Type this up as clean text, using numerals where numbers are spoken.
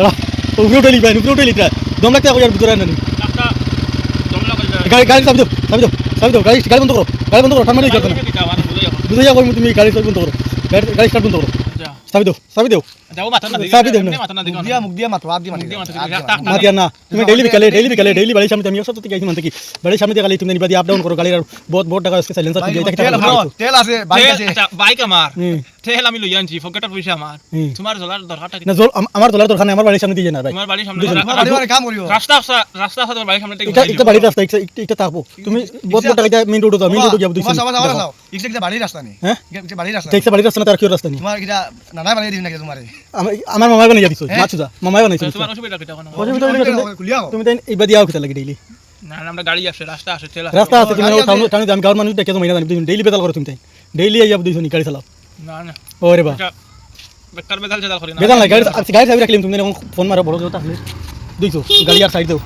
দাঁড়া উপরে উঠে লিখবেন উপরে উঠে লিখরা দম লাগতে আর ভিতরে আনেন একটা দমলা কই যায় গাড়ি গাড়ি চাবি দাও গাড়ি গাড়ি বন্ধ করো ঠান্ডা লেগে যাবে বুঝে যাবো তুমি গাড়ি বন্ধ করো গাড়ি স্টার্ট বন্ধ করো চাবি দাও যাও মাথা না দিকে চাবি দাও না মাথা না দিকে মুখ দিয়া মাত্র আপ দি মানে মাতিয়া না তুমি ডেইলি বিকালে ডেইলি বাড়ির সামনে আমি সব থেকে আইছি মানে কি বাড়ির সামনে দিয়ে গাড়ি তুমি নিবা দিয়ে আপ ডাউন করো গাড়ির আর বহুত টাকা আছে সাইলেন্সার তুমি এটা তেল আছে বাইক আছে আচ্ছা বাইক আমার তেল আমি লই আনছি পকেটের পয়সা আমার তোমার জলার দরকারটা কি না আমার দলার দরকার নাই আমার বাড়ির সামনে দিয়ে না ভাই তোমার বাড়ির সামনে বাড়ি কাম করিও রাস্তা রাস্তা আছে তোমার বাড়ির সামনে থেকে এটা বাড়ির রাস্তা এটা থাকবো তুমি বহুত টাকা মেইন রোড মেইন রোড গিয়ে দিছো ইকটা বাড়ির রাস্তা নেই হ্যাঁ ইকটা বাড়ির রাস্তা দেখছ বাড়ির রাস্তা না তার কি রাস্তা নেই তোমার কিটা নানা বানিয়ে দিছ নাকি তোমারে আমার মামাই বানাই দিছো মাছুদা মামাই বানাইছো তোমার অসুবিধা কিটা কোনো তুমি তাই এই বাদি আও কিটা লাগে ডেইলি না আমরা গাড়ি আসে রাস্তা আসে তেল রাস্তা আছে তুমি টাউন আমি গাঁর মানুষ দেখে তো মাইনা তুমি ডেইলি বেতাল করো তুমি তাই ডেইলি আইয়া দিছো নি গাড়ি চালাও না না ওরে বা বেকার বেদাল জাদাল করি না বেতাল না গাড়ি গাড়ি চাবি রাখলাম তুমি ফোন মারো বড় জোতা আসলে দিছো গাড়ি আর সাইড দাও